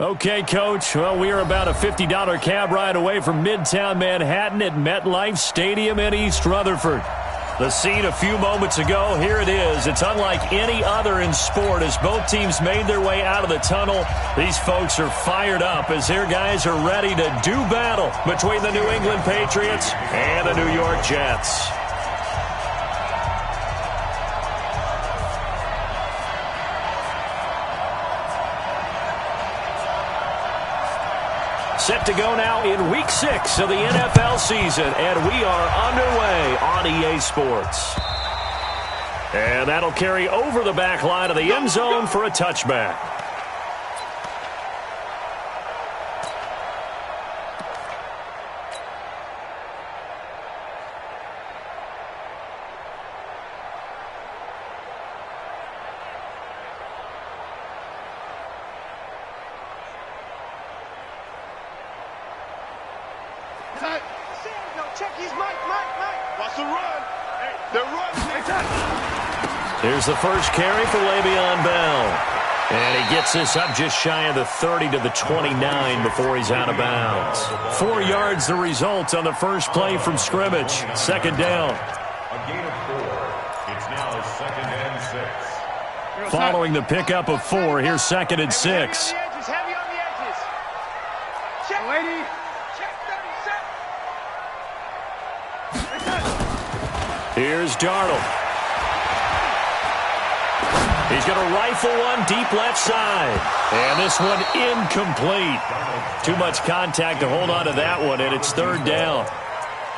Okay, Coach. Well, we are about a $50 cab ride away from Midtown Manhattan at MetLife Stadium in East Rutherford. The scene a few moments ago, here it is. It's unlike any other in sport as both teams made their way out of the tunnel. These folks are fired up as their guys are ready to do battle between the New England Patriots and the New York Jets. Set to go now in Week 6 of the NFL season, and we are underway on EA Sports. And that'll carry over the back line of the end zone for a touchback. Here's the first carry for Le'Veon Bell. And he gets this up just shy of the 30 to the 29 before he's out of bounds. 4 yards the result on the first play from scrimmage. Second down. A gain of 4. It's now 2nd and 6. Following the pickup of 4, here's 2nd and 6. Heavy on the edges. Check. Lady. Check 37. Here's Darnold. He's going to rifle one deep left side. And this one incomplete. Too much contact to hold on to that one, and it's 3rd down.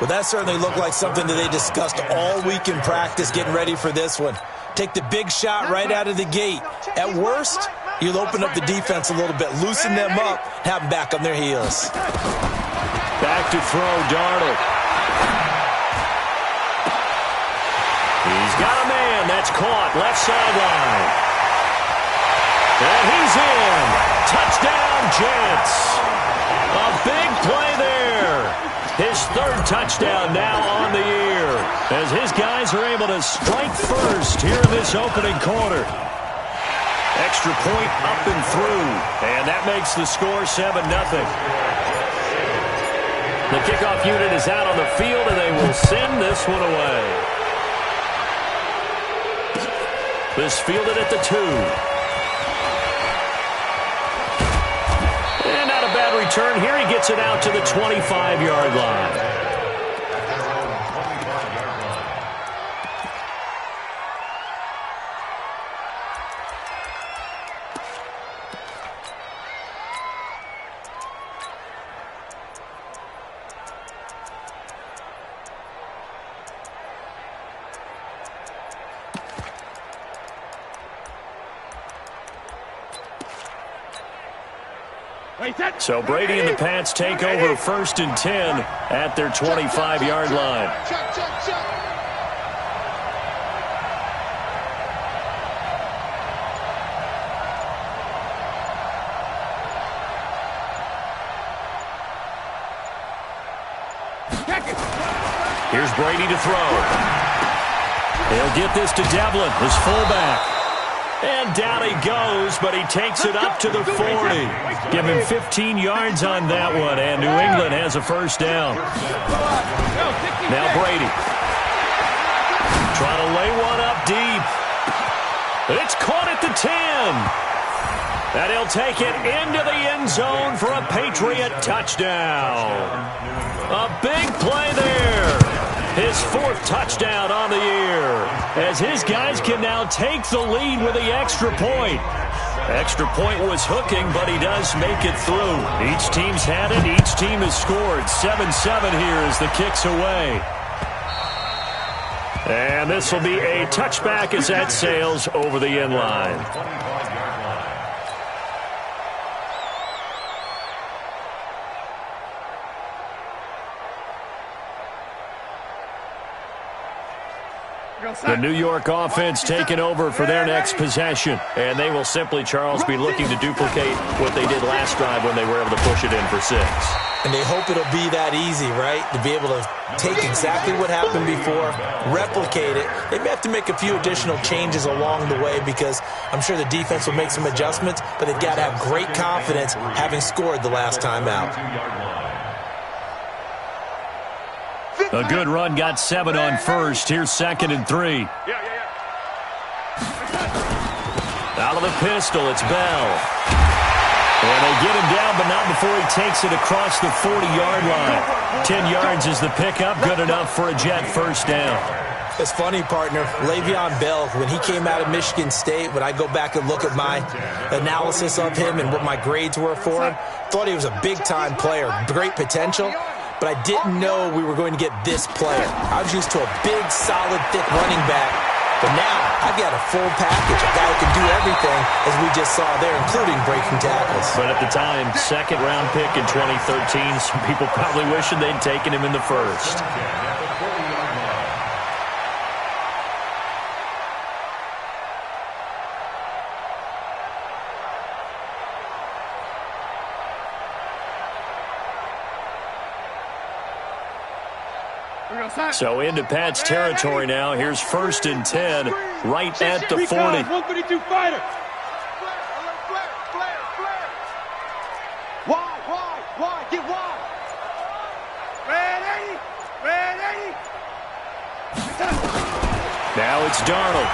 Well, that certainly looked like something that they discussed all week in practice getting ready for this one. Take the big shot right out of the gate. At worst, you'll open up the defense a little bit, loosen them up, have them back on their heels. Back to throw, Darnold. He's got a man. That's caught. Left sideline. And he's in. Touchdown, Jets. A big play there. His 3rd touchdown now on the year as his guys are able to strike first here in this opening quarter. Extra point up and through. And that makes the score 7-0. The kickoff unit is out on the field, and they will send this one away. This fielded at the 2. And not a bad return. Here he gets it out to the 25-yard line. So Brady and the Pats take over 1st and 10 at their 25-yard line. Here's Brady to throw. He'll get this to Devlin, his fullback. And down he goes, but he takes it up to the 40. Give him 15 yards on that one, and New England has a first down. Now Brady. Trying to lay one up deep. It's caught at the 10. And he'll take it into the end zone for a Patriot touchdown. A big play there. His 4th touchdown on the year, as his guys can now take the lead with the extra point. Extra point was hooking, but he does make it through. Each team's had it. Each team has scored. 7-7 here as the kick's away. And this will be a touchback as that sails over the end line. The New York offense taking over for their next possession. And they will simply, Charles, be looking to duplicate what they did last drive when they were able to push it in for 6. And they hope it'll be that easy, right? To be able to take exactly what happened before, replicate it. They may have to make a few additional changes along the way because I'm sure the defense will make some adjustments, but they've got to have great confidence having scored the last time out. A good run got 7 on first. Here's 2nd and 3. Out of the pistol, it's Bell. And they get him down, but not before he takes it across the 40-yard line. 10 yards is the pickup, good enough for a Jet first down. It's funny, partner. Le'Veon Bell, when he came out of Michigan State, when I go back and look at my analysis of him and what my grades were for him, thought he was a big-time player, great potential, but I didn't know we were going to get this player. I was used to a big, solid, thick running back. But now, I've got a full package, a guy who can do everything, as we just saw there, including breaking tackles. But at the time, 2nd-round pick in 2013, some people probably wishing they'd taken him in the first. So into Pat's territory now. Here's 1st and 10, right at the 40. 152 fighter. Wide, get wide. Red 80. Now it's Darnold.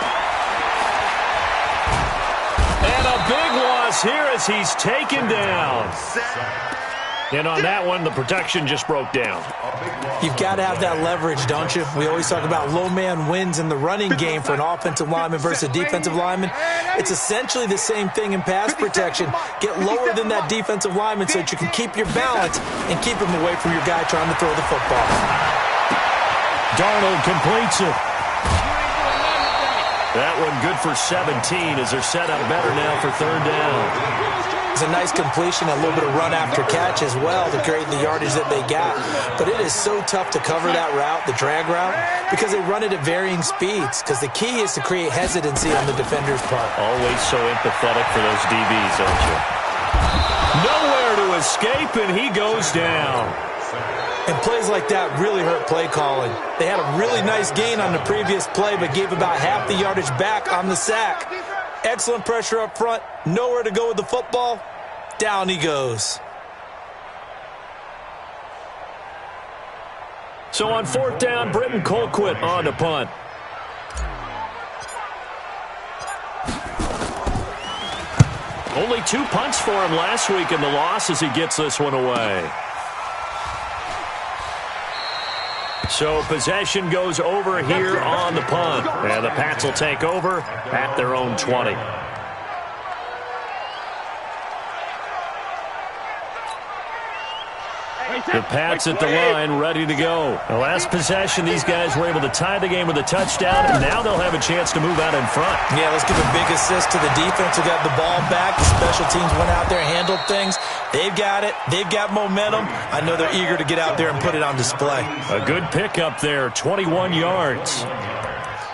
And a big loss here as he's taken down. And on that one, the protection just broke down. You've got to have that leverage, don't you? We always talk about low man wins in the running game for an offensive lineman versus a defensive lineman. It's essentially the same thing in pass protection. Get lower than that defensive lineman so that you can keep your balance and keep him away from your guy trying to throw the football. Darnold completes it. That one good for 17 as they're set up better now for 3rd down. It's a nice completion, a little bit of run after catch as well to create the yardage that they got. But it is so tough to cover that route, the drag route, because they run it at varying speeds. Because the key is to create hesitancy on the defender's part. Always so empathetic for those DBs, aren't you? Nowhere to escape, and he goes down. And plays like that really hurt play calling. They had a really nice gain on the previous play, but gave about half the yardage back on the sack. Excellent pressure up front. Nowhere to go with the football. Down he goes. So on 4th down, Britton Colquitt on to punt. Only 2 punts for him last week in the loss as he gets this one away. So possession goes over here on the punt. And the Pats will take over at their own 20. The Pats at the line, ready to go. The last possession, these guys were able to tie the game with a touchdown, and now they'll have a chance to move out in front. Yeah, let's give a big assist to the defense who got the ball back. The special teams went out there and handled things. They've got it. They've got momentum. I know they're eager to get out there and put it on display. A good pickup there, 21 yards.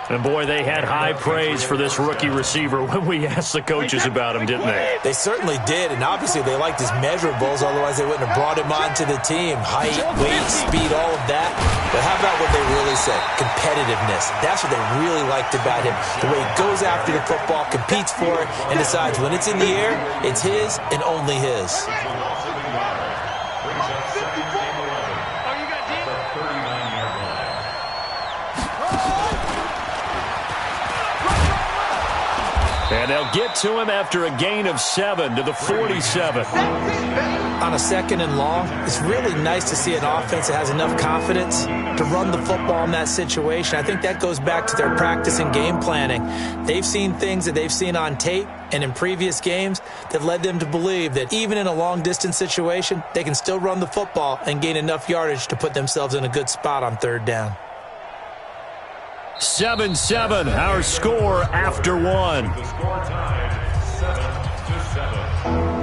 And, boy, they had high praise for this rookie receiver when we asked the coaches about him, didn't they? They certainly did, and obviously they liked his measurables, otherwise they wouldn't have brought him onto the team. Height, weight, speed, all of that. But how about what they really said? Competitiveness. That's what they really liked about him. The way he goes after the football, competes for it, and decides when it's in the air, it's his and only his. And they'll get to him after a gain of 7 to the 47. On a 2nd and long, it's really nice to see an offense that has enough confidence to run the football in that situation. I think that goes back to their practice and game planning. They've seen things that they've seen on tape and in previous games that led them to believe that even in a long-distance situation, they can still run the football and gain enough yardage to put themselves in a good spot on 3rd down. 7-7, our score after 1. The score tied 7-7.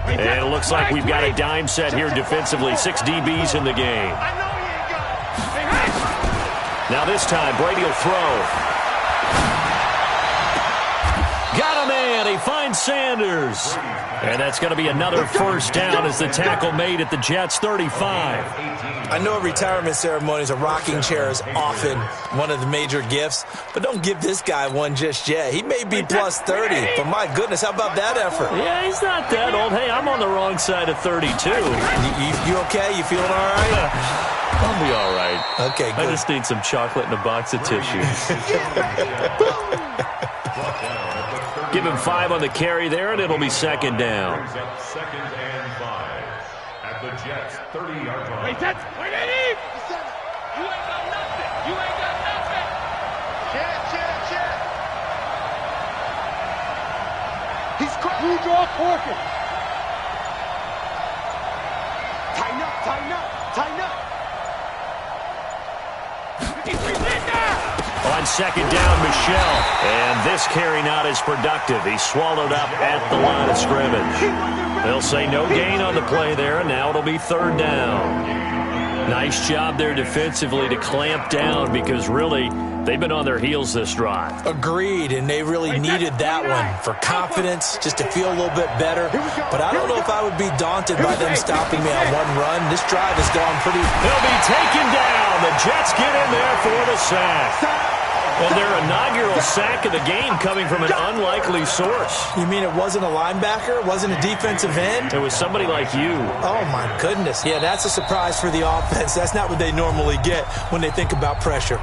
And it looks like we've got a dime set here defensively. 6 DBs in the game. I know he ain't got it. Now this time, Brady will throw. Got a man. He finds Sanders. And that's going to be another first down as the tackle made at the Jets' 35. I know at retirement ceremonies, a rocking chair is often one of the major gifts, but don't give this guy one just yet. He may be plus 30, but my goodness, how about that effort? Yeah, he's not that old. Hey, I'm on the wrong side of 32. You okay? You feeling all right? I'll be all right. Okay, good. I just need some chocolate and a box of tissue. Give him 5 on the carry there, and it'll be second down. Second and 5 at the Jets' 30-yard line. Wait, that's... Wait, Eddie! You ain't got nothing! You ain't got nothing! Check. He's caught. You draw Corkin. Tighten up. On second down, Michel. And this carry not as productive. He's swallowed up at the line of scrimmage. They'll say no gain on the play there, and now it'll be third down. Nice job there defensively to clamp down because really they've been on their heels this drive. Agreed, and they really needed that one for confidence, just to feel a little bit better. But I don't know if I would be daunted by them stopping me on one run. This drive has gone pretty... They'll be taken down. The Jets get in there for the sack. And their inaugural sack of the game coming from an unlikely source. You mean it wasn't a linebacker? It wasn't a defensive end? It was somebody like you. Oh, my goodness. Yeah, that's a surprise for the offense. That's not what they normally get when they think about pressure.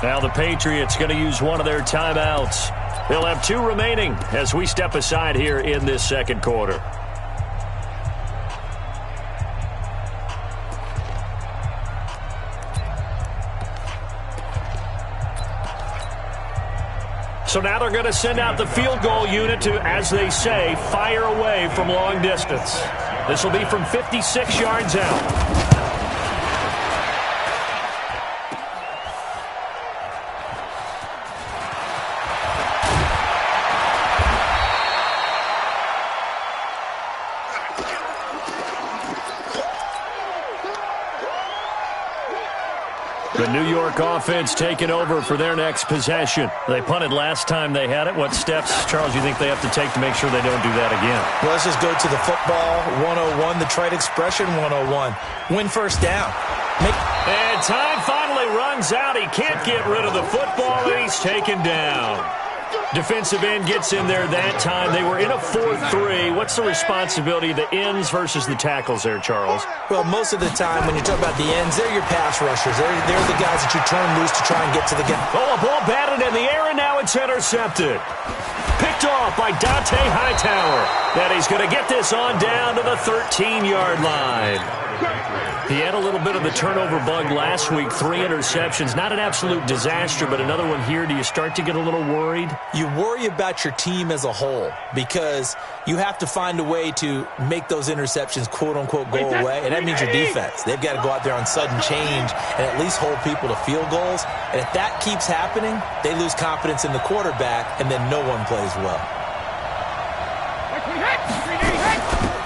Now the Patriots going to use one of their timeouts. They'll have 2 remaining as we step aside here in this second quarter. So now they're going to send out the field goal unit to, as they say, fire away from long distance. This will be from 56 yards out. The New York offense taking over for their next possession. They punted last time they had it. What steps, Charles, you think they have to take to make sure they don't do that again? Well, let's just go to the football 101, the trite expression 101. Win first down. And time finally runs out. He can't get rid of the football, and he's taken down. Defensive end gets in there that time. They were in a 4-3. What's the responsibility of the ends versus the tackles there, Charles? Well, most of the time when you talk about the ends, they're your pass rushers. They're the guys that you turn loose to try and get to the game. Oh, a ball batted in the air, and now it's intercepted. Picked off by Dante Hightower. And he's going to get this on down to the 13-yard line. He had a little bit of the turnover bug last week, 3 interceptions. Not an absolute disaster, but another one here. Do you start to get a little worried? You worry about your team as a whole because you have to find a way to make those interceptions, quote-unquote, go away, and that means your defense. They've got to go out there on sudden change and at least hold people to field goals. And if that keeps happening, they lose confidence in the quarterback, and then no one plays well.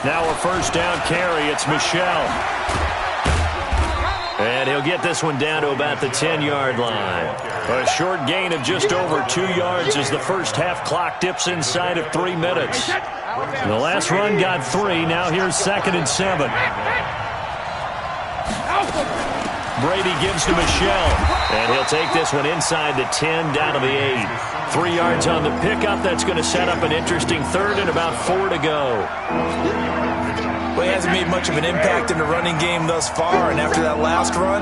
Now a first down carry. It's Michel. And he'll get this one down to about the 10-yard line. A short gain of just over 2 yards as the first half clock dips inside of 3 minutes. And the last run got 3. Now here's 2nd and 7. Brady gives to Michel. And he'll take this one inside the 10 down to the 8. 3 yards on the pickup. That's going to set up an interesting third and about 4 to go. Well, he hasn't made much of an impact in the running game thus far, and after that last run,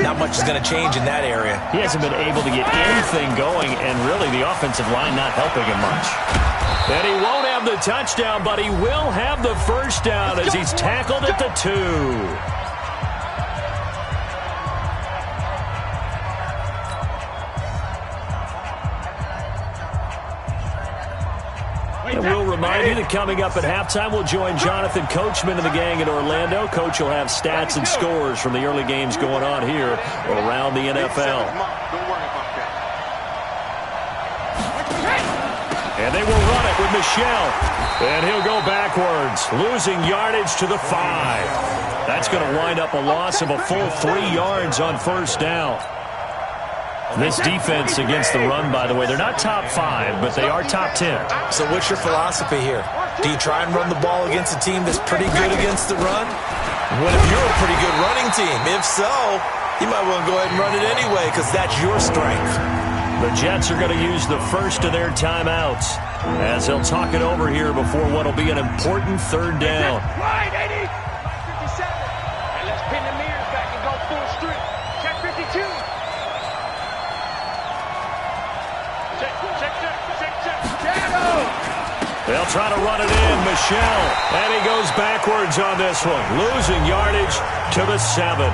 not much is going to change in that area. He hasn't been able to get anything going, and really the offensive line not helping him much. And he won't have the touchdown, but he will have the first down as he's tackled at the 2. And we'll remind you that coming up at halftime, we'll join Jonathan Coachman and the gang in Orlando. Coach will have stats and scores from the early games going on here around the NFL. And they will run it with Michel. And he'll go backwards, losing yardage to the 5. That's going to wind up a loss of a full 3 yards on first down. This defense against the run, by the way, they're not top 5, but they are top 10. So what's your philosophy here? Do you try and run the ball against a team that's pretty good against the run? What if you're a pretty good running team? If so, you might want to go ahead and run it anyway because that's your strength. The Jets are going to use the first of their timeouts as they'll talk it over here before what will be an important third down. Right, 80. 57. And let's pin the mirrors back and go full strip. Check 52. Check. They'll try to run it in. Michel. And he goes backwards on this one. Losing yardage to the 7.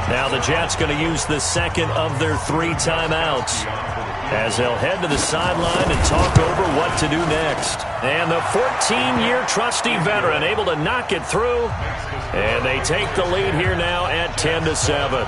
Now the Jets going to use the second of their 3 timeouts as they'll head to the sideline and talk over what to do next. And the 14-year trusty veteran able to knock it through. And they take the lead here now at 10-7.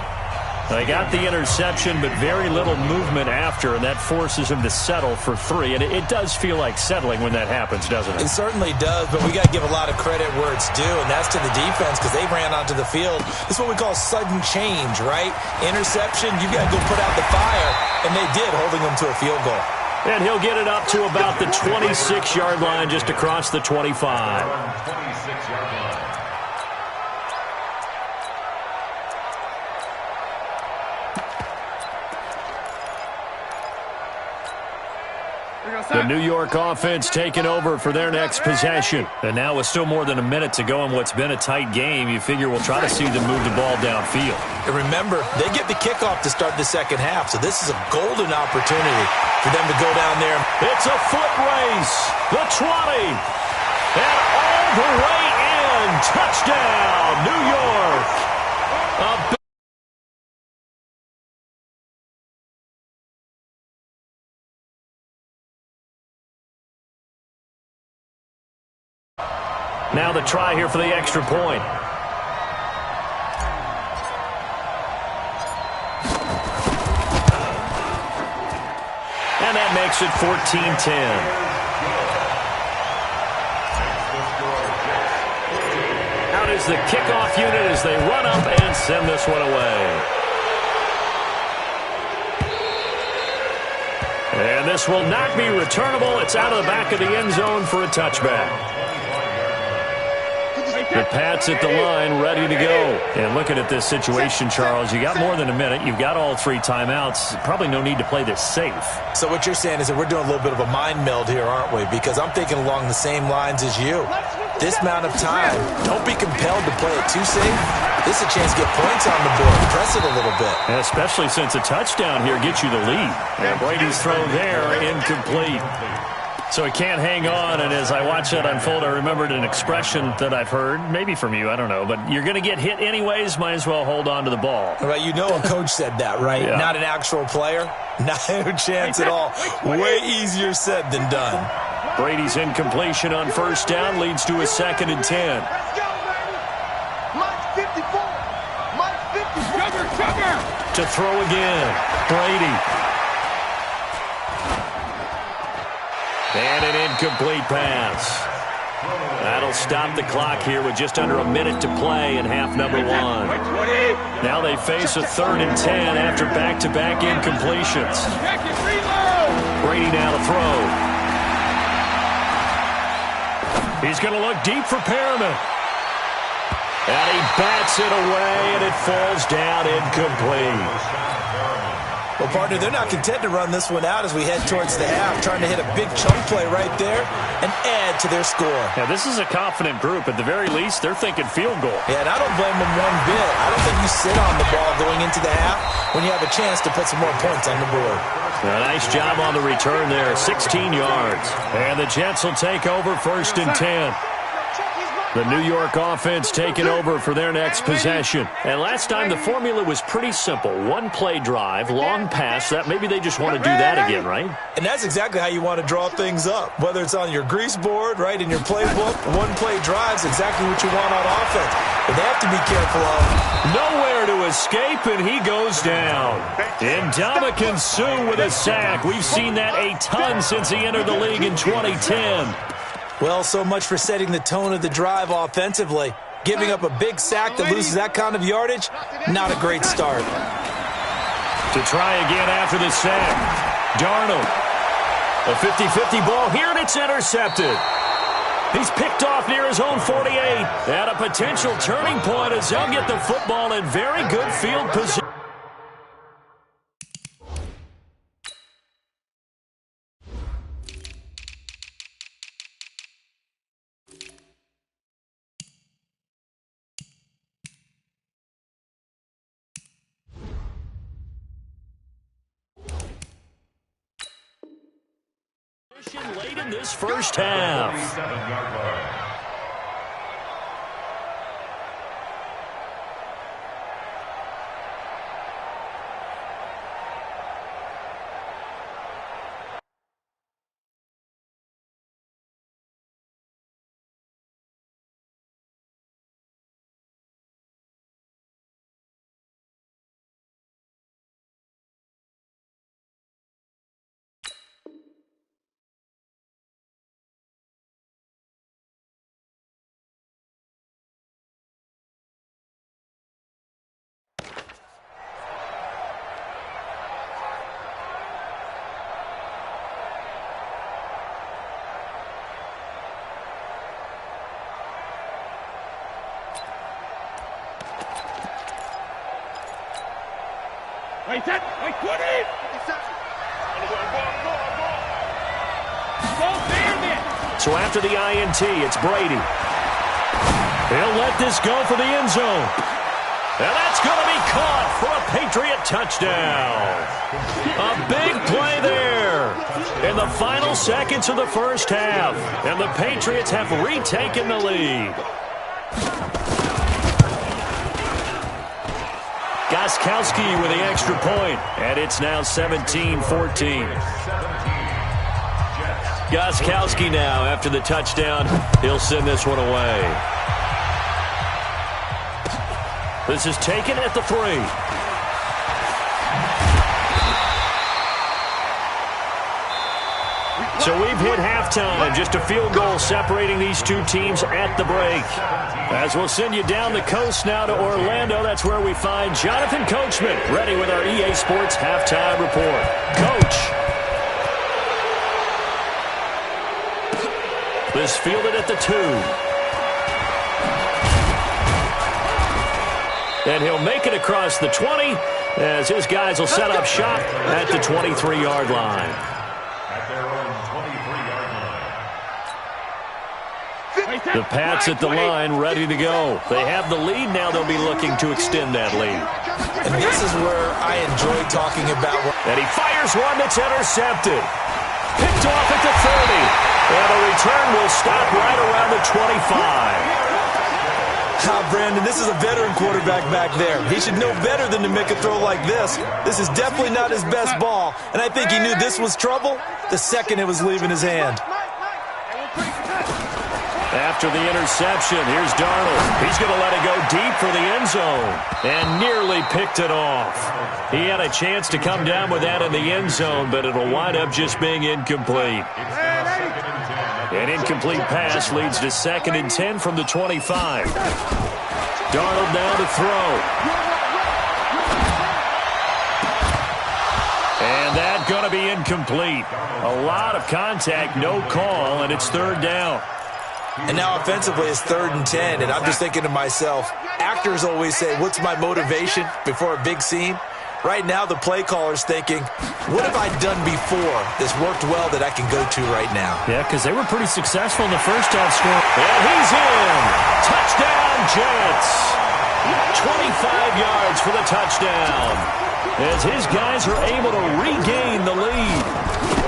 They got the interception, but very little movement after, and that forces them to settle for 3. And it does feel like settling when that happens, doesn't it? It certainly does, but we got to give a lot of credit where it's due, and that's to the defense because they ran onto the field. This is what we call sudden change, right? Interception, you got to go put out the fire, and they did, holding them to a field goal. And he'll get it up to about the 26-yard line, just across the 25. 26-yard line. The New York offense taking over for their next possession. And now with still more than a minute to go in what's been a tight game, you figure we'll try to see them move the ball downfield. And remember, they get the kickoff to start the second half, so this is a golden opportunity for them to go down there. It's a foot race. The 20. And all the way in. Touchdown, New York. Now the try here for the extra point. And that makes it 14-10. Out is the kickoff unit as they run up and send this one away. And this will not be returnable. It's out of the back of the end zone for a touchback. The Pats at the line, ready to go. And looking at this situation, Charles, you got more than a minute. You've got all 3 timeouts. Probably no need to play this safe. So what you're saying is that we're doing a little bit of a mind meld here, aren't we? Because I'm thinking along the same lines as you. This amount of time, don't be compelled to play it too safe. This is a chance to get points on the board. Press it a little bit. And especially since a touchdown here gets you the lead. And Brady's throw there, incomplete. So he can't hang on, and as I watch that unfold, I remembered an expression that I've heard, maybe from you, I don't know, but you're going to get hit anyways, might as well hold on to the ball. Right, you know a coach said that, right? Yeah. Not an actual player. No chance at all. Way easier said than done. Brady's incompletion on first down leads to a 2nd and 10. Let's go, baby. Mike's 54. Mike's 54. Sugar. To throw again, Brady. And an incomplete pass. That'll stop the clock here with just under a minute to play in half number 1. Now they face a 3rd and 10 after back-to-back incompletions. Brady now to throw. He's going to look deep for Perriman. And he bats it away, and it falls down incomplete. Well, partner, they're not content to run this one out as we head towards the half, trying to hit a big chunk play right there and add to their score. Now, this is a confident group. At the very least, they're thinking field goal. Yeah, and I don't blame them one bit. I don't think you sit on the ball going into the half when you have a chance to put some more points on the board. A nice job on the return there, 16 yards. And the Jets will take over 1st and 10. The New York offense taking over for their next possession. And last time the formula was pretty simple. 1-play drive, long pass. That maybe they just want to do that again, right? And that's exactly how you want to draw things up. Whether it's on your grease board, right, in your playbook, 1-play drive's exactly what you want on offense. But they have to be careful of. Nowhere to escape, and he goes down. Ndamukong Suh with a sack. We've seen that a ton since he entered the league in 2010. Well, so much for setting the tone of the drive offensively. Giving up a big sack that loses that kind of yardage, not a great start. To try again after the sack. Darnold. A 50-50 ball here, and it's intercepted. He's picked off near his own 48. At a potential turning point as they'll get the football in very good field position. Late in this first half. Wait, that, wait, 20! So after the INT, it's Brady. He'll let this go for the end zone. And that's going to be caught for a Patriot touchdown. A big play there in the final seconds of the first half. And the Patriots have retaken the lead. Gostkowski with the extra point, and it's now 17-14. Gostkowski now, after the touchdown, he'll send this one away. This is taken at the 3. So we've hit halftime, just a field goal separating these two teams at the break. As we'll send you down the coast now to Orlando, that's where we find Jonathan Coachman, ready with our EA Sports halftime report. Coach. This fielded at the 2. And he'll make it across the 20 as his guys will set up shop at the 23-yard line. The Pats at the line, ready to go. They have the lead now. They'll be looking to extend that lead. And this is where I enjoy talking about. And he fires one that's intercepted. Picked off at the 30. And the return will stop right around the 25. Brandon, this is a veteran quarterback back there. He should know better than to make a throw like this. This is definitely not his best ball. And I think he knew this was trouble the second it was leaving his hand. After the interception, here's Darnold. He's going to let it go deep for the end zone. And nearly picked it off. He had a chance to come down with that in the end zone, but it'll wind up just being incomplete. An incomplete pass leads to 2nd and 10 from the 25. Darnold now to throw. And that's going to be incomplete. A lot of contact, no call, and it's 3rd down. And now offensively it's 3rd and 10, and I'm just thinking to myself, actors always say, what's my motivation before a big scene? Right now the play caller's thinking, what have I done before that's worked well that I can go to right now? Yeah, because they were pretty successful in the first half score. And he's in. Touchdown, Jets. 25 yards for the touchdown. As his guys are able to regain the lead.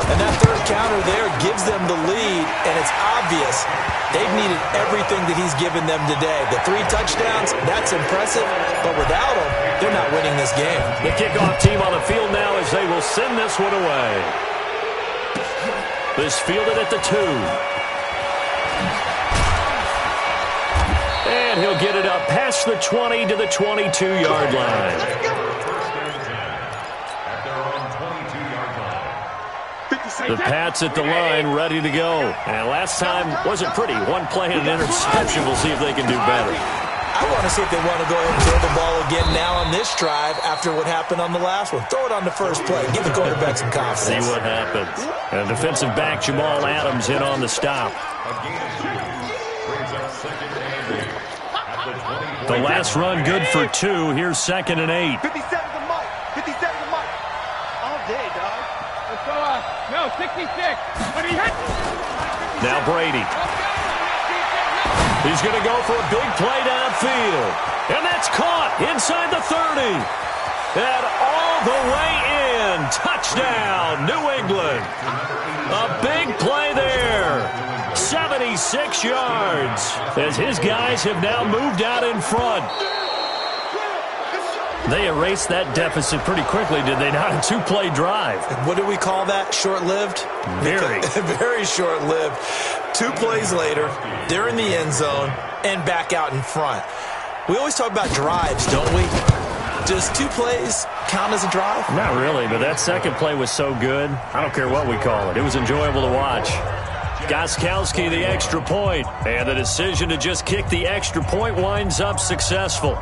And that 3rd counter there gives them the lead, and it's obvious they've needed everything that he's given them today. The 3 touchdowns, that's impressive, but without him, they're not winning this game. The kickoff team on the field now as they will send this one away. This fielded at the 2. And he'll get it up past the 20 to the 22-yard line. The Pats at the line, ready to go. And last time wasn't pretty. One play and an interception. We'll see if they can do better. I want to see if they want to go ahead and throw the ball again now on this drive after what happened on the last one. Throw it on the first play. Give the quarterback some confidence. See what happens. And defensive back Jamal Adams in on the stop. The last run good for 2. Here's 2nd and 8. 57 to Mike. 57 to Mike. All day, dog. Let's go up. No, 66. But he hit. Now Brady. He's going to go for a big play downfield. And that's caught inside the 30. And all the way in. Touchdown, New England. A big play there. 76 yards. As his guys have now moved out in front. They erased that deficit pretty quickly, did they not? A 2-play drive. What do we call that? Short-lived? Very. Very short-lived. 2 plays later, they're in the end zone and back out in front. We always talk about drives, don't we? Does 2 plays count as a drive? Not really, but that second play was so good. I don't care what we call it. It was enjoyable to watch. Gostkowski, the extra point. And the decision to just kick the extra point winds up successful.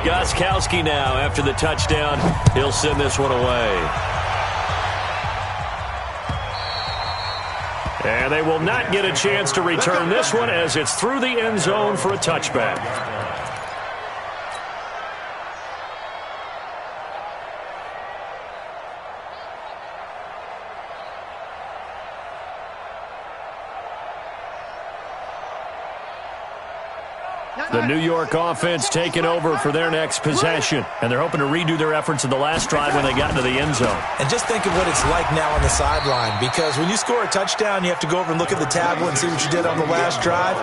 Gostkowski now after the touchdown. He'll send this one away. And they will not get a chance to return this one as it's through the end zone for a touchback. The New York offense taking over for their next possession. And they're hoping to redo their efforts in the last drive when they got into the end zone. And just think of what it's like now on the sideline. Because when you score a touchdown, you have to go over and look at the tablet and see what you did on the last drive.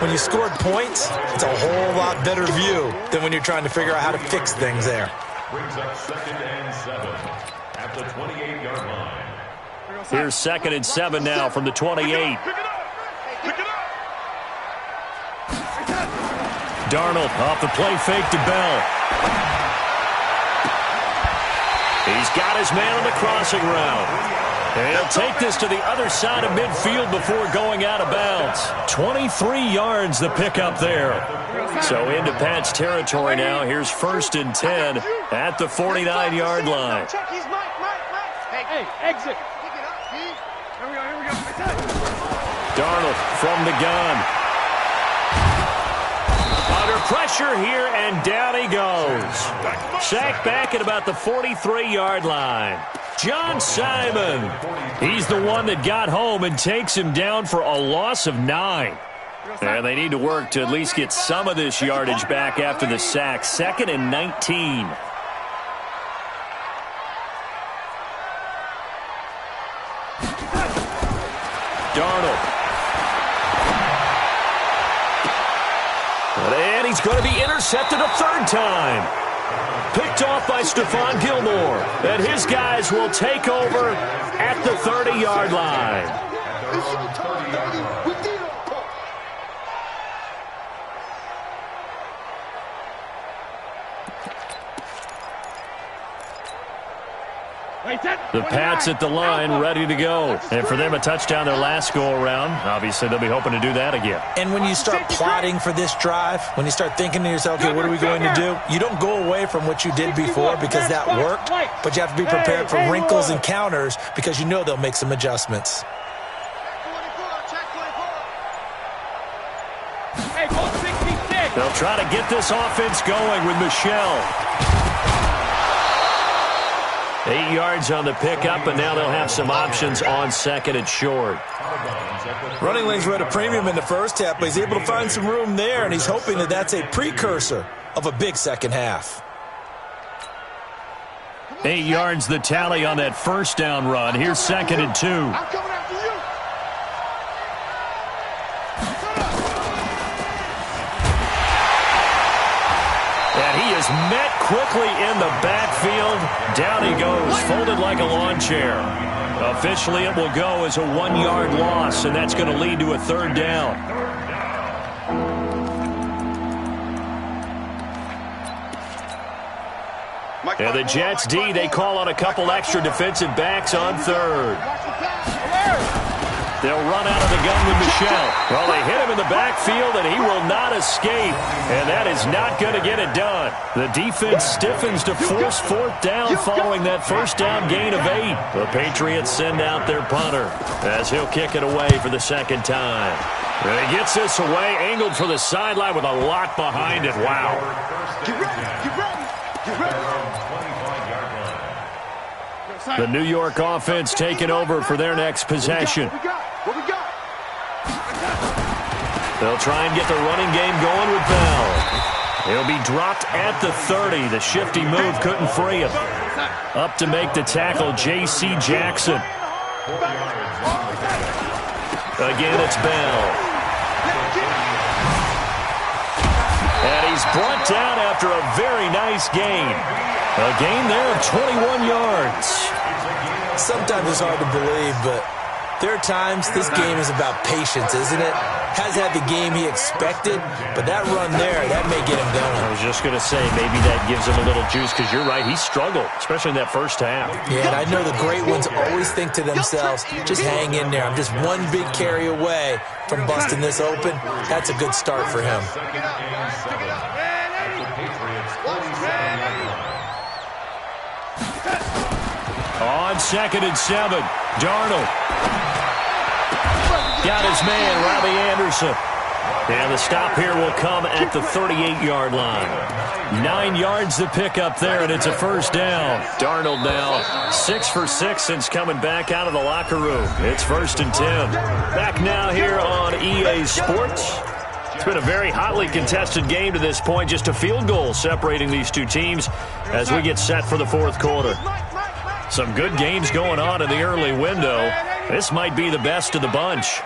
When you scored points, it's a whole lot better view than when you're trying to figure out how to fix things there. Brings up 2nd and 7 at the 28-yard line. Here's 2nd and 7 now from the 28. Darnold off the play fake to Bell. He's got his man on the crossing route. And he'll take this to the other side of midfield before going out of bounds. 23 yards the pickup there. So into Pat's territory now. Here's 1st and 10 at the 49-yard line. Hey, exit. Here we go. Darnold from the gun. Under pressure here, and down he goes. Sacked back at about the 43-yard line. John Simon. He's the one that got home and takes him down for a loss of 9. And they need to work to at least get some of this yardage back after the sack. 2nd and 19. Darnold. And he's going to be intercepted a 3rd time. Picked off by Stephon Gilmore. And his guys will take over at the 30-yard line. The Pats at the line, ready to go. And for them, a touchdown their last go-around. Obviously, they'll be hoping to do that again. And when you start plotting for this drive, when you start thinking to yourself, okay, what are we going to do? You don't go away from what you did before because that worked, but you have to be prepared for wrinkles and counters because you know they'll make some adjustments. They'll try to get this offense going with Michelle. 8 yards on the pickup, and now they'll have some options on 2nd and short. Running lanes were at a premium in the first half, but he's able to find some room there, and he's hoping that that's a precursor of a big second half. 8 yards the tally on that 1st down run. Here's 2nd and 2. I'm coming after you. And he is met quickly in the backfield. Down he goes, folded like a lawn chair. Officially, it will go as a 1-yard loss, and that's going to lead to a 3rd down. And the Jets D, they call on a couple extra defensive backs on third. They'll run out of the gun with Michel. Well, they hit him in the backfield, and he will not escape. And that is not going to get it done. The defense stiffens to force fourth down following that first down gain of 8. The Patriots send out their punter as he'll kick it away for the second time. And he gets this away, angled for the sideline with a lot behind it. Wow. Get ready, get ready, get ready. The New York offense taking over for their next possession. What we got? They'll try and get the running game going with Bell. He'll be dropped at the 30. The shifty move couldn't free him. Up to make the tackle, J.C. Jackson. Again, it's Bell. And he's brought down after a very nice gain. A gain there of 21 yards. Sometimes it's hard to believe, but there are times this game is about patience, isn't it? Has had the game he expected, but that run there, that may get him going. I was just going to say, maybe that gives him a little juice, because you're right, he struggled, especially in that first half. Yeah, and I know the great ones always think to themselves, just hang in there. I'm just one big carry away from busting this open. That's a good start for him. On 2nd and 7, Darnold. Got his man, Robbie Anderson. And the stop here will come at the 38-yard line. 9 yards to pick up there, and it's a first down. Darnold now 6 for 6 since coming back out of the locker room. It's 1st and 10. Back now here on EA Sports. It's been a very hotly contested game to this point. Just a field goal separating these two teams as we get set for the fourth quarter. Some good games going on in the early window. This might be the best of the bunch.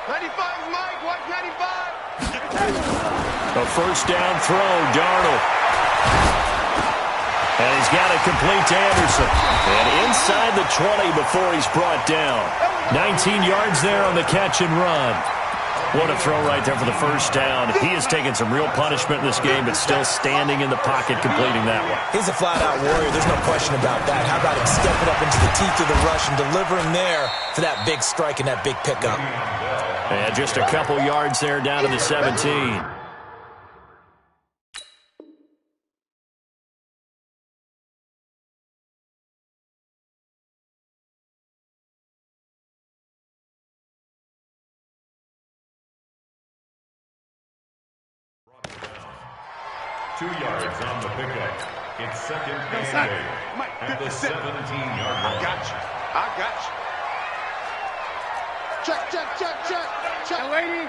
95, Mike, watch 95. A first down throw, Darnold. And he's got it complete to Anderson. And inside the 20 before he's brought down. 19 yards there on the catch and run. What a throw right there for the first down. He has taken some real punishment in this game, but still standing in the pocket completing that one. He's a flat-out warrior. There's no question about that. How about him stepping up into the teeth of the rush and delivering there for that big strike and that big pickup? And just a couple yards there down to the 17. Two yards on the pickup. It's 2nd and 8 at the 17-yard line. I got you. Check, lady.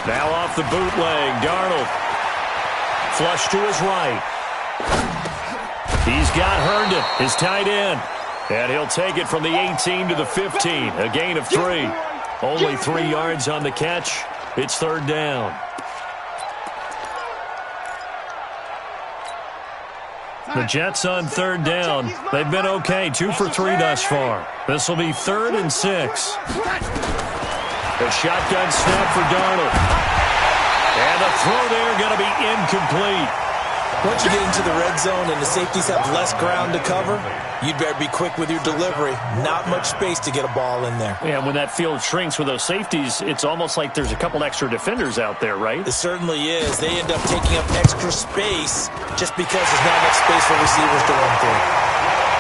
Now off the bootleg, Darnold. Flush to his right. He's got Herndon, his tight end. And he'll take it from the 18 to the 15. A gain of 3. Only 3 yards on the catch. It's 3rd down. The Jets on 3rd down. They've been okay, 2 for 3 thus far. This will be 3rd and 6. A shotgun snap for Darnold. And the throw there going to be incomplete. Once you get into the red zone and the safeties have less ground to cover, you'd better be quick with your delivery. Not much space to get a ball in there. Yeah, when that field shrinks with those safeties, it's almost like there's a couple extra defenders out there, right? It certainly is. They end up taking up extra space just because there's not enough space for receivers to run through.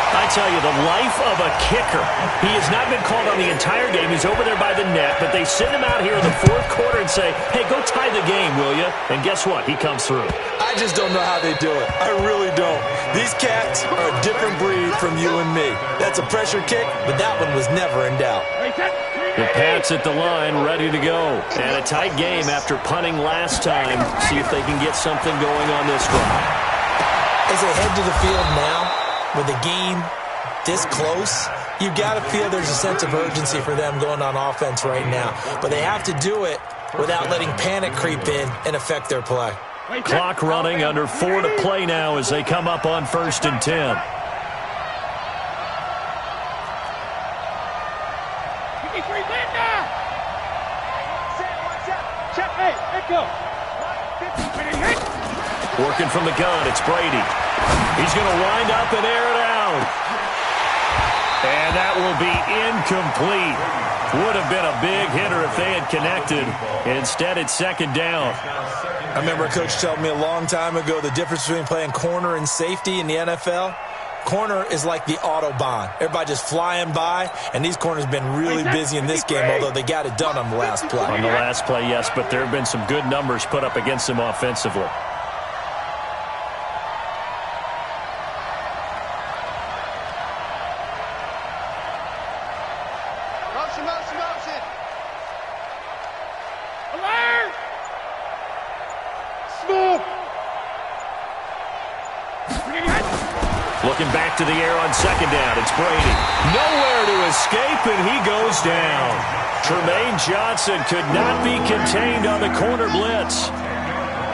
I tell you, the life of a kicker. He has not been called on the entire game. He's over there by the net, but they send him out here in the fourth quarter and say, hey, go tie the game, will you? And guess what? He comes through. I just don't know how they do it. I really don't. These cats are a different breed from you and me. That's a pressure kick, but that one was never in doubt. The Pats at the line, ready to go. And a tight game after punting last time. See if they can get something going on this drive. As they head to the field now, with the game this close, you've got to feel there's a sense of urgency for them going on offense right now. But they have to do it without letting panic creep in and affect their play. Clock running, under 4 to play now as they come up on 1st and 10. Working from the gun, it's Brady. He's going to wind up and air it out. And that will be incomplete. Would have been a big hitter if they had connected. Instead, it's second down. I remember a coach telling me a long time ago the difference between playing corner and safety in the NFL. Corner is like the Autobahn. Everybody just flying by, and these corners have been really busy in this game, although they got it done on the last play. On the last play, yes, but there have been some good numbers put up against them offensively. Motion. Alert! Smoke! Looking back to the air on second down. It's Brady. Nowhere to escape, and he goes down. Tremaine Johnson could not be contained on the corner blitz.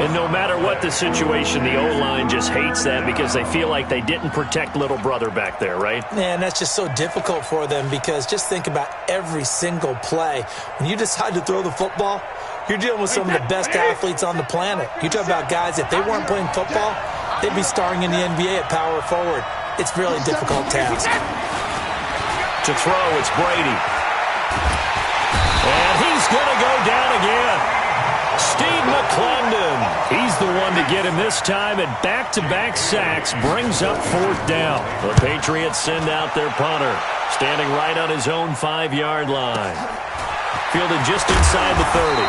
And no matter what the situation, the O-line just hates that because they feel like they didn't protect little brother back there, right? Man, that's just so difficult for them because just think about every single play. When you decide to throw the football, you're dealing with some of the best athletes on the planet. You talk about guys, if they weren't playing football, they'd be starring in the NBA at power forward. It's a really difficult task. To throw, it's Brady. And he's going to go down again. Steve McClendon, he's the one to get him this time, and back-to-back sacks brings up fourth down. The Patriots send out their punter, standing right on his own 5-yard line. Fielded just inside the 30.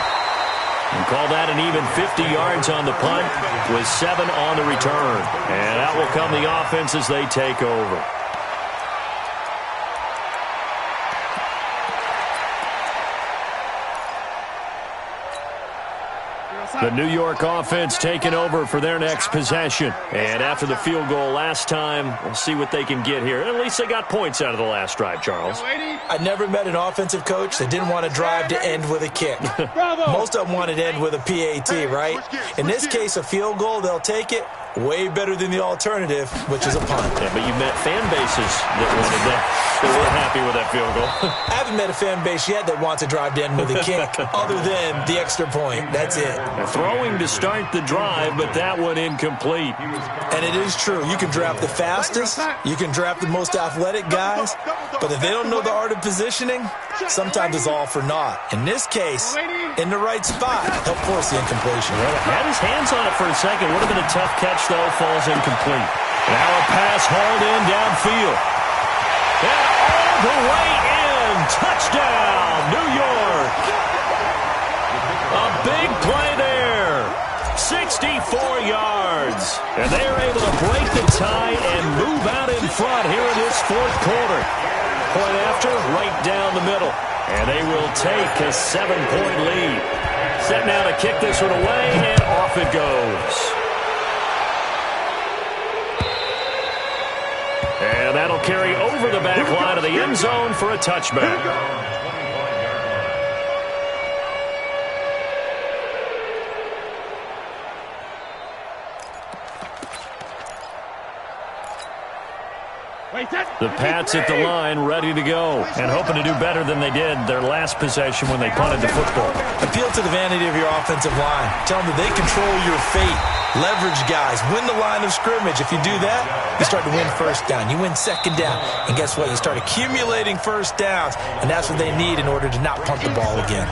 And call that an even 50 yards on the punt with 7 on the return. And out will come the offense as they take over. The New York offense taking over for their next possession. And after the field goal last time, we'll see what they can get here. At least they got points out of the last drive, Charles. I never met an offensive coach that didn't want to drive to end with a kick. Most of them wanted to end with a PAT, right? In this case, a field goal, they'll take it. Way better than the alternative, which is a punt. Yeah, but you met fan bases that wanted that. They were happy with that field goal. I haven't met a fan base yet that wants to drive to end with a kick, other than the extra point. That's it. Throwing to start the drive, but that one incomplete. And it is true. You can draft the fastest. You can draft the most athletic guys. But if they don't know the art of positioning, sometimes it's all for naught. In this case, in the right spot, help force the incompletion. Well, had his hands on it for a second. Would have been a tough catch, though. Falls incomplete. Now a pass hauled in downfield. And all the way in. Touchdown, New York. A big play there. 64 yards. And they are able to break the tie and move out in front here in this fourth quarter. Point after, right down the middle. And they will take a 7-point lead. Set now to kick this one away, and off it goes. And that'll carry over the back line of the end zone for a touchback. The Pats at the line, ready to go, and hoping to do better than they did their last possession when they punted the football. Appeal to the vanity of your offensive line. Tell them that they control your fate. Leverage guys. Win the line of scrimmage. If you do that, you start to win first down. You win second down. And guess what? You start accumulating first downs, and that's what they need in order to not punt the ball again.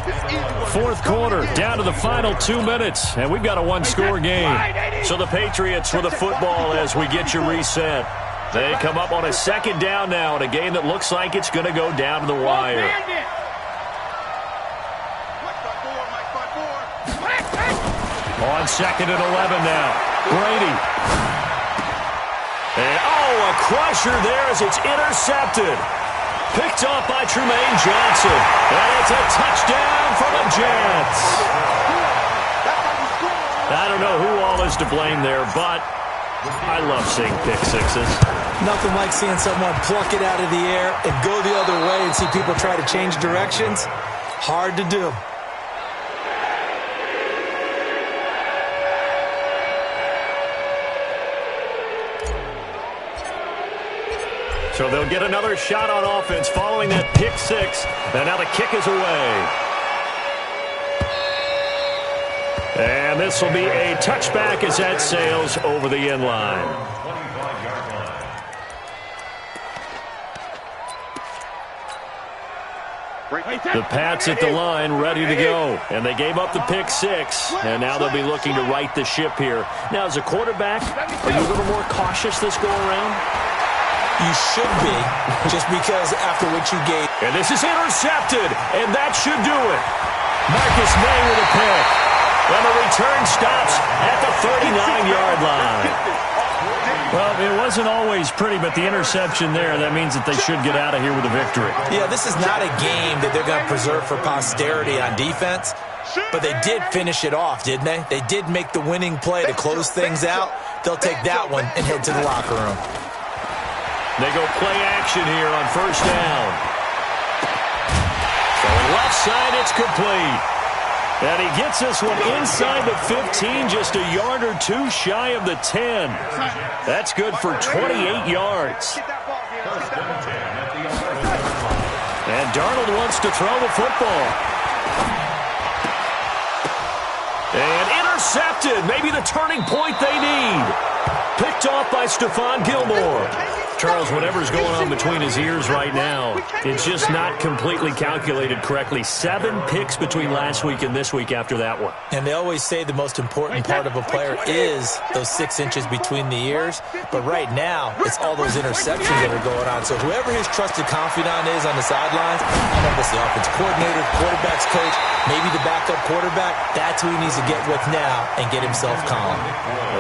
Fourth quarter, down to the final 2 minutes, and we've got a one-score game. So the Patriots with the football as we get you reset. They come up on a second down now in a game that looks like it's going to go down to the wire. On second and 11 now. Brady. And, a crusher there as it's intercepted. Picked off by Tremaine Johnson. And it's a touchdown for the Jets. I don't know who all is to blame there, but I love seeing pick sixes. Nothing like seeing someone pluck it out of the air and go the other way and see people try to change directions. Hard to do. So they'll get another shot on offense following that pick six. And now the kick is away. And this will be a touchback as that sails over the end line. 25-yard line. The Pats at the line ready to go. And they gave up the pick 6. And now they'll be looking to right the ship here. Now, as a quarterback, are you a little more cautious this go-around? You should be, just because after what you gave. And this is intercepted, and that should do it. Marcus May with a pick. And the return stops at the 39-yard line. Well, it wasn't always pretty, but the interception there, that means that they should get out of here with a victory. Yeah, this is not a game that they're going to preserve for posterity on defense, but they did finish it off, didn't they? They did make the winning play to close things out. They'll take that one and head to the locker room. They go play action here on first down. Going left side, it's complete. And he gets this one inside the 15, just a yard or two shy of the 10. That's good for 28 yards. And Darnold wants to throw the football. And intercepted. Maybe the turning point they need. Picked off by Stephon Gilmore. Charles, whatever's going on between his ears right now, it's just not completely calculated correctly. 7 picks between last week and this week after that one. And they always say the most important part of a player is those 6 inches between the ears. But right now, it's all those interceptions that are going on. So whoever his trusted confidant is on the sidelines, I know this is the offensive coordinator, quarterback's coach, maybe the backup quarterback, that's who he needs to get with now and get himself calm.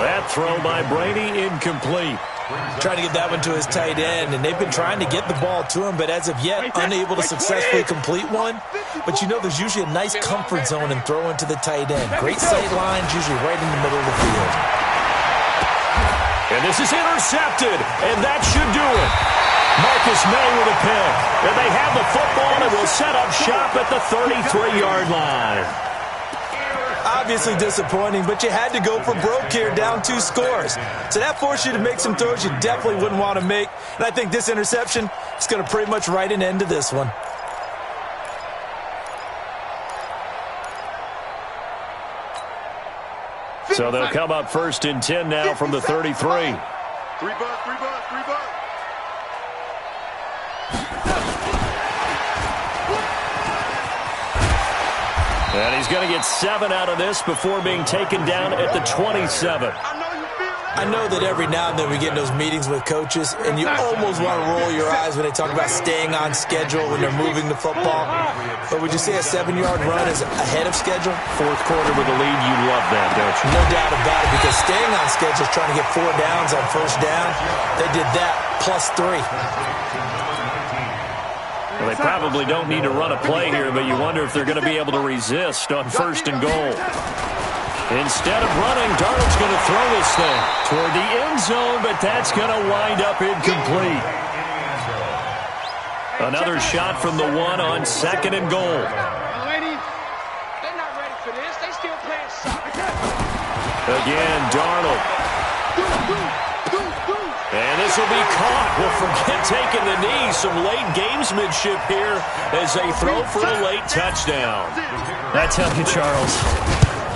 That throw by Brady incomplete. Trying to get that one to his tight end, and they've been trying to get the ball to him, but as of yet, unable to successfully complete one. But you know, there's usually a nice comfort zone in throwing to the tight end. Great sight lines, usually right in the middle of the field. And this is intercepted, and that should do it. Marcus May with a pick. And they have the football and will set up shop at the 33-yard line. Obviously disappointing, but you had to go for broke here, down 2 scores. So that forced you to make some throws you definitely wouldn't want to make. And I think this interception is going to pretty much write an end to this one. So they'll come up first and 10 now from the 33. 3 bucks. And he's going to get 7 out of this before being taken down at the 27. I know that every now and then we get in those meetings with coaches, and you almost want to roll your eyes when they talk about staying on schedule when they're moving the football. But would you say a 7-yard run is ahead of schedule? Fourth quarter with the lead, you love that, don't you? No doubt about it, because staying on schedule is trying to get 4 downs on first down. They did that plus 3. Well, they probably don't need to run a play here, but you wonder if they're going to be able to resist on first and goal. Instead of running, Darnold's going to throw this thing toward the end zone, but that's going to wind up incomplete. Another shot from the 1 on second and goal. Ladies, they're not ready for this. They still playing soccer. Again, Darnold. And this will be caught. Well, forget taking the knee. Some late gamesmanship here as they throw for a late touchdown. I tell you, Charles,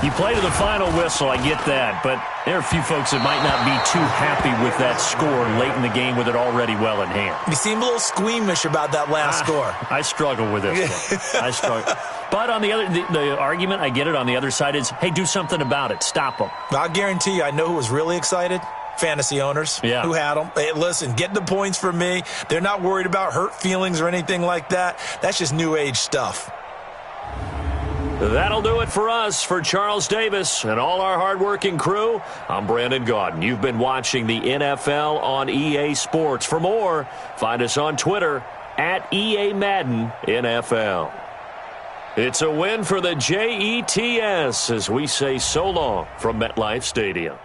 you play to the final whistle, I get that, but there are a few folks that might not be too happy with that score late in the game with it already well in hand. You seem a little squeamish about that last score. I struggle with this one. I struggle. But on the other, the argument, I get it, on the other side is, hey, do something about it. Stop them. I'll guarantee you, I know who was really excited. Fantasy owners who had them. Hey, listen, get the points from me. They're not worried about hurt feelings or anything like that. That's just new age stuff. That'll do it for us. For Charles Davis and all our hardworking crew, I'm Brandon Gaudin. You've been watching the NFL on EA Sports. For more, find us on Twitter at EA Madden NFL. It's a win for the Jets as we say so long from MetLife Stadium.